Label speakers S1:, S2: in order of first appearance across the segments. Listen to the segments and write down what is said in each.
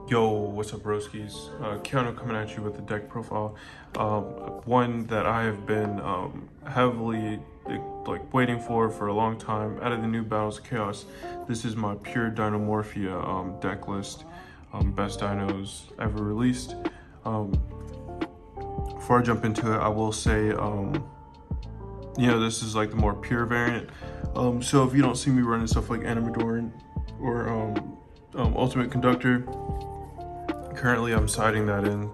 S1: Yo, what's up, broskies? Keanu coming at you with the deck profile. One that I have been heavily waiting for a long time. Out of the new Battles of Chaos, this is my pure Dinomorphia deck list. Best dinos ever released. Before I jump into it, I will say, this is like the more pure variant. So if you don't see me running stuff like Animador or Ultimate Conductor, currently I'm siding that in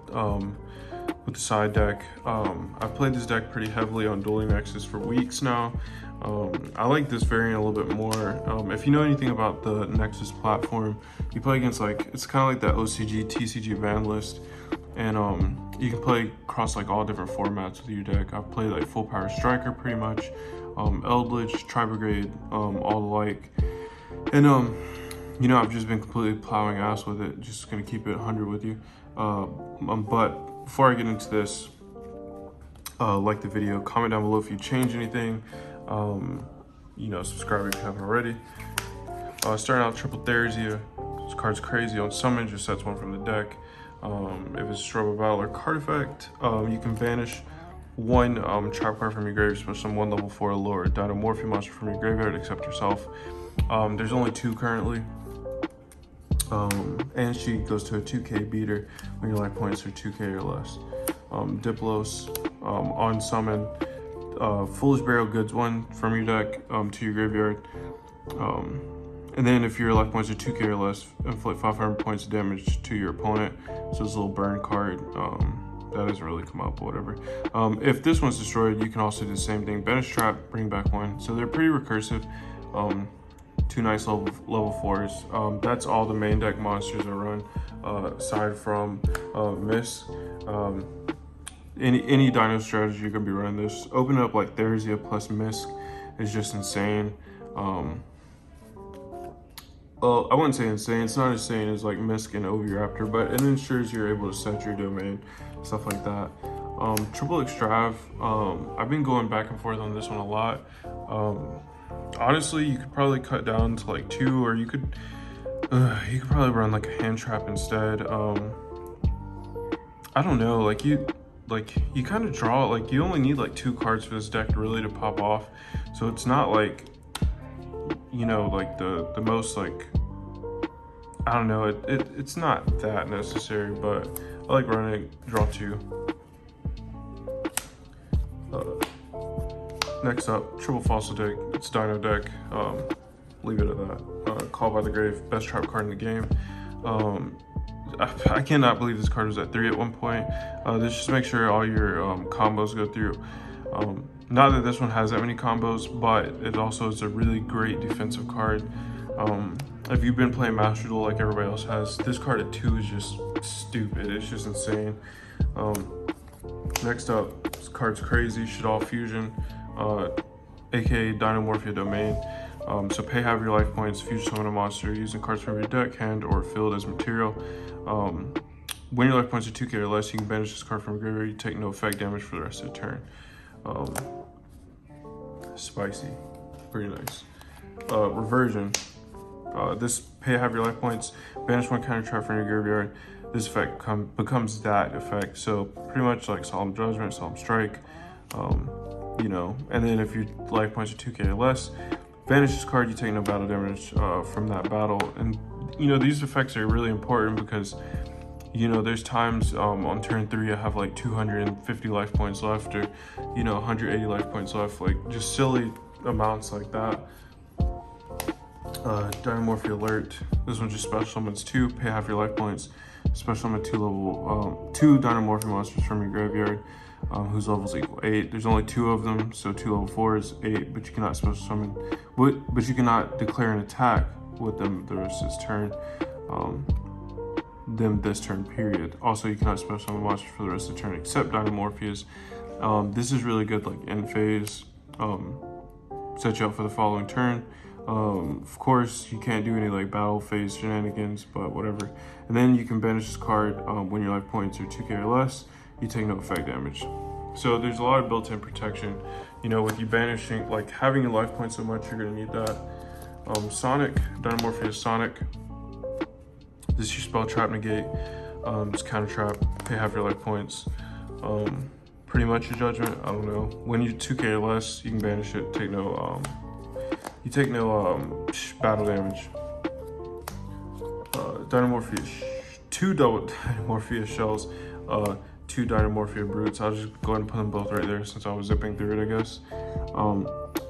S1: with the side deck. I've played this deck pretty heavily on Dueling Nexus for weeks now. I like this variant a little bit more. If you know anything about the Nexus platform, you play against it's kind of like that OCG, TCG ban list. And you can play across like all different formats with your deck. I've played like Full Power Striker pretty much, Eldritch, Tri-Brigade, all alike. And I've just been completely plowing ass with it. Just gonna keep it 100 with you. But before I get into this, like the video, comment down below if you change anything. Subscribe if you haven't already. Starting out Triple Theresia. This card's crazy on summon, just sets one from the deck. If it's a Struggle Battle or card effect, you can banish one trap card from your graveyard, special summon one level 4 or lower Dinomorphia monster from your graveyard except yourself. There's only 2 currently. And she goes to a 2k beater when your life points are 2k or less. Diplos, on summon, Foolish Burial Goods 1 from your deck to your graveyard. And then if your life points are 2k or less, inflict 500 points of damage to your opponent. So this little burn card, that doesn't really come up, but whatever. If this one's destroyed, you can also do the same thing. Banish Trap, bring back 1. So they're pretty recursive. 2 nice level 4s. That's all the main deck monsters are run, aside from Miss. Any dino strategy you're gonna be running this. Open up like Theresia plus Misk is just insane. Well, I wouldn't say insane. It's not insane as like Misk and Oviraptor, but it ensures you're able to set your domain, stuff like that. Triple Extrav. I've been going back and forth on this one a lot. Honestly, you could probably cut down to like 2, or you could probably run like a hand trap instead. I don't know, you kind of draw, like you only need like 2 cards for this deck really to pop off. So it's not like, like the most like, I don't know, it's not that necessary, but I like running draw 2. Next up, Triple Fossil deck. It's Dino deck. Leave it at that. Call by the Grave, best trap card in the game. I cannot believe this card was at 3 at one point. This just make sure all your combos go through. Not that this one has that many combos, but it also is a really great defensive card. If you've been playing Master Duel like everybody else has, this card at 2 is just stupid. It's just insane. Next up, this card's crazy. Shaddoll Fusion, aka Dinomorphia Domain. So pay half your life points, fusion summon a monster using cards from your deck, hand, or field as material. When your life points are 2k or less, you can banish this card from your graveyard. You take no effect damage for the rest of the turn. Spicy, pretty nice. Reversion. This pay half your life points, banish 1 counter trap from your graveyard. This effect becomes that effect. So pretty much like Solemn Judgment, Solemn Strike. And then if your life points are 2k or less, banish this card, you take no battle damage from that battle. And these effects are really important because there's times on turn 3 I have like 250 life points left, or 180 life points left, like just silly amounts like that. Dinomorphia Alert. This one just special summons 2, pay half your life points, special summon 2 Dinomorphia monsters from your graveyard, whose levels equal 8. There's only 2 of them, so 2 level 4s, 8, but you cannot special summon, but you cannot declare an attack with them the rest of this turn. This turn period. Also, you cannot special summon monsters for the rest of the turn except Dinomorphias. This is really good, like end phase. Set you up for the following turn. Of course, you can't do any like battle phase shenanigans, but whatever. And then you can banish this card when your life points are 2k or less. You take no effect damage. So there's a lot of built-in protection. With you banishing, like having your life points so much, you're gonna need that. Sonic, Dinomorphia Sonic. This is your spell trap negate. It's counter trap, pay half your life points. Pretty much your judgment, I don't know. When you 2k or less, you can banish it, take no battle damage. Dinomorphia, 2 double Dinomorphia shells, 2 Dinomorphia brutes. I'll just go ahead and put them both right there since I was zipping through it, I guess.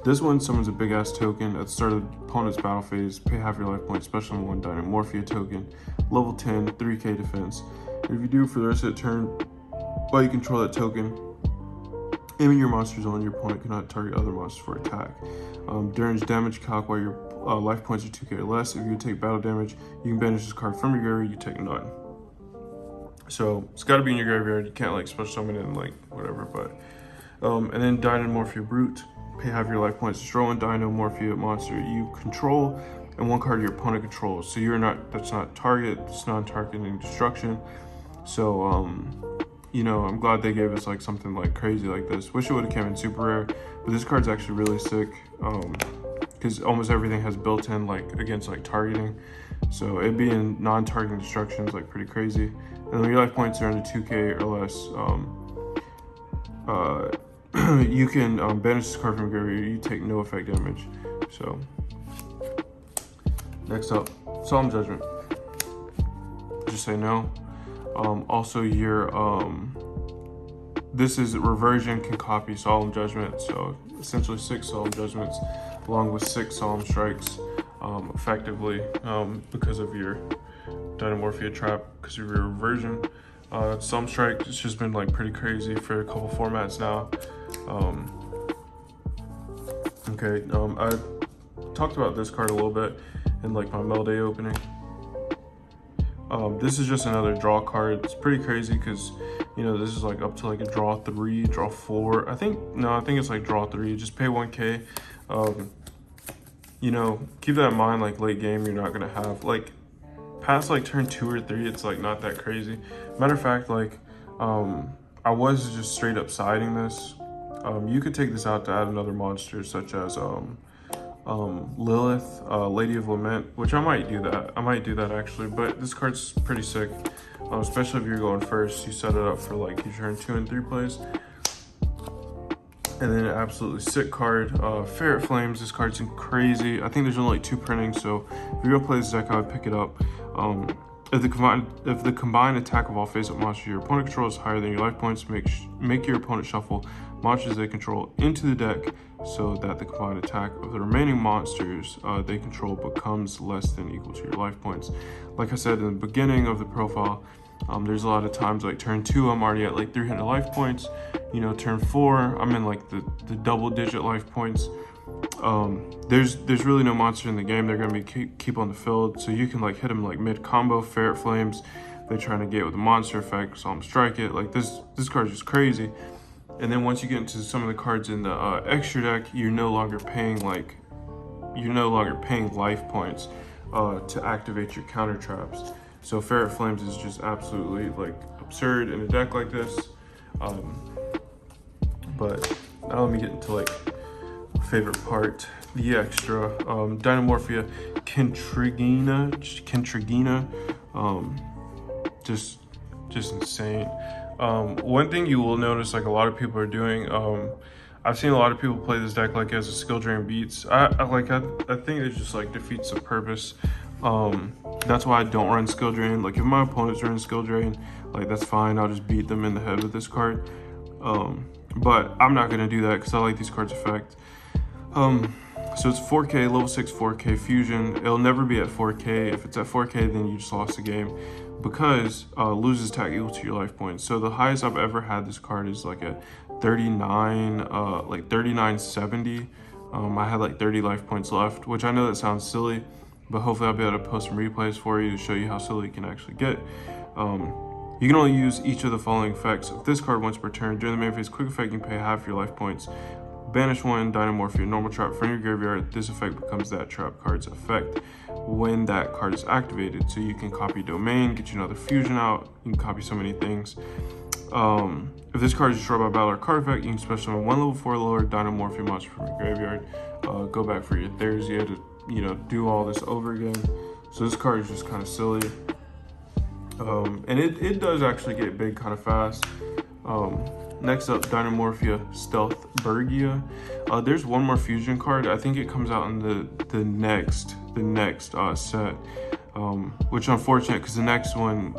S1: This one summons a big ass token at the start of the opponent's battle phase. Pay half your life points, special on 1 Dinomorphia token. Level 10, 3k defense. If you do for the rest of the turn, while you control that token, aiming your monster zone, your opponent cannot target other monsters for attack. During damage calc, while your life points are 2k or less, if you take battle damage, you can banish this card from your graveyard, you take none. So it's got to be in your graveyard. You can't like special summon it and like whatever. But and then Dinomorphia Brute, pay half your life points, destroy 1 Dinomorphia monster you control and 1 card your opponent controls. So that's not target, it's non-targeting destruction. So you know, I'm glad they gave us like something like crazy like this. Wish it would have came in super rare, but this card's actually really sick because almost everything has built-in like against like targeting. So it being non-targeting destruction is like pretty crazy. And when your life points are under 2k or less, you can banish this card from your graveyard. You take no effect damage. So next up, Solemn Judgment. Just say no. Also, your this is reversion can copy Solemn Judgment. So essentially 6 Solemn Judgments along with 6 Solemn Strikes, effectively because of your Dinomorphia trap, because of your reversion. Solemn Strike, it's just been like pretty crazy for a couple formats now. I talked about this card a little bit in like my Mel Day opening. This is just another draw card. It's pretty crazy because, you know, this is like up to like a draw 3, draw 4. I think it's like draw 3. Just pay 1k. You know, keep that in mind. Like late game, you're not gonna have like past like turn 2 or 3. It's like not that crazy. Matter of fact, like I was just straight up siding this. You could take this out to add another monster such as Lilith, Lady of Lament, which I might do that actually, but this card's pretty sick, especially if you're going first. You set it up for like your turn 2 and 3 plays. And then an absolutely sick card, Ferret Flames. This card's crazy. I think there's only like 2 printings, so if you're gonna play this deck, I would pick it up. If the combined attack of all face-up monsters your opponent controls is higher than your life points, make your opponent shuffle monsters they control into the deck so that the combined attack of the remaining monsters they control becomes less than equal to your life points. Like I said in the beginning of the profile, there's a lot of times like turn 2 I'm already at like 300 life points. You know, turn 4 I'm in like the double-digit life points. There's really no monster in the game they're gonna be keep on the field, so you can like hit them like mid combo. Ferret Flames, they're trying to get with a monster effect, so I'm strike it. Like this card's just crazy. And then once you get into some of the cards in the extra deck, you're no longer paying life points to activate your counter traps. So Ferret Flames is just absolutely like absurd in a deck like this. But now let me get into like favorite part, the extra. Dinomorphia Kentrigina, just insane. One thing you will notice, like a lot of people are doing, I've seen a lot of people play this deck like as a skill drain beats. I think it just like defeats the purpose. That's why I don't run skill drain. Like if my opponent's running skill drain, like that's fine. I'll just beat them in the head with this card. But I'm not gonna do that because I like these cards' effect. So it's 4k, level 6 4k fusion. It'll never be at 4k. If it's at 4k, then you just lost the game because loses attack equal to your life points. So the highest I've ever had this card is like a 3970. I had like 30 life points left, which I know that sounds silly, but hopefully I'll be able to post some replays for you to show you how silly you can actually get. You can only use each of the following effects of this card once per turn. During the main phase, quick effect, you can pay half your life points. Banish 1 Dinomorphia normal trap from your graveyard. This effect becomes that trap card's effect when that card is activated. So you can copy domain, get you another fusion out. You can copy so many things. If this card is destroyed by battle or card effect, you can special summon 1 level 4 lower Dinomorphia monster from your graveyard. Go back for your Therizia to, you know, do all this over again. So this card is just kind of silly. And it does actually get big kind of fast. Next up, Dinomorphia Stealth Bergia. There's one more fusion card. I think it comes out in the next set. Which unfortunate, because the next one,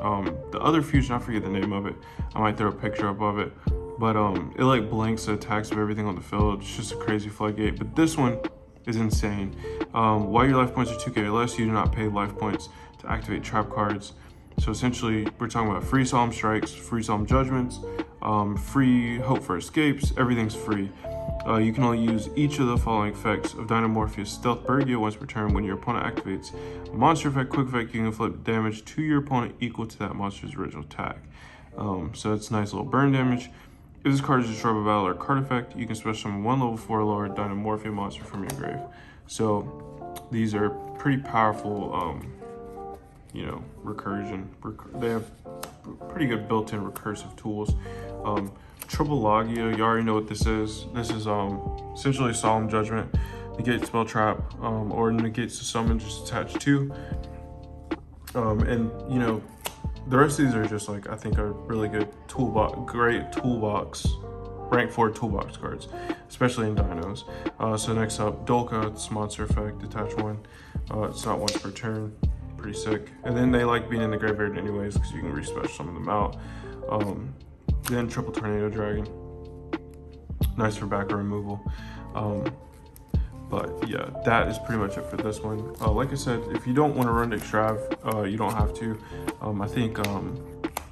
S1: the other fusion, I forget the name of it. I might throw a picture up of it. But it like blanks the attacks of everything on the field. It's just a crazy floodgate. But this one is insane. While your life points are 2k or less, you do not pay life points to activate trap cards. So essentially, we're talking about free solemn strikes, free solemn judgments, free hope for escapes. Everything's free. You can only use each of the following effects of Dinomorphia's Stealth Bergia once per turn. When your opponent activates a monster effect, quick effect, you can flip damage to your opponent equal to that monster's original attack. So it's nice little burn damage. If this card is destroyed by battle or card effect, you can special summon one level 4 lower Dinomorphia monster from your grave. So these are pretty powerful, you know, recursion. They have pretty good built-in recursive tools. Triple Logia, you already know what this is. This is essentially Solemn Judgment, negates spell trap, or negates the summon just attached to. And you know, the rest of these are just like, I think, are really good toolbox, great toolbox, rank 4 toolbox cards, especially in Dinos. So next up, Dolka, it's monster effect, detach 1. It's not once per turn, pretty sick. And then they like being in the graveyard anyways, because you can respecial summon them out. Then Triple Tornado Dragon, nice for backer removal. But yeah, that is pretty much it for this one. Like I said, if you don't want to run Extrav, you don't have to. I think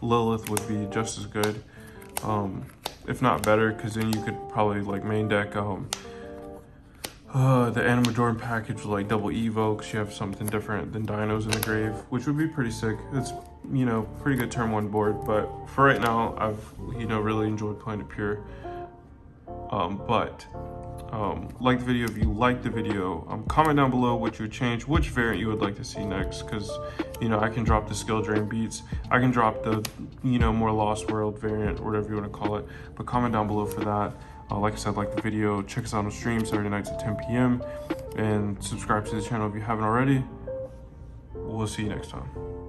S1: Lilith would be just as good, if not better, because then you could probably like main deck the Animajoran package with like double evokes. You have something different than Dinos in the grave, which would be pretty sick. It's, you know, pretty good turn 1 board, but for right now, I've, you know, really enjoyed playing it pure. Like the video if you liked the video. Comment down below what you would change, which variant you would like to see next, because, you know, I can drop the skill drain beats, I can drop the, you know, more Lost World variant, or whatever you want to call it, but comment down below for that. Like I said, like the video, check us out on stream Saturday nights at 10 p.m. and subscribe to the channel if you haven't already. We'll see you next time.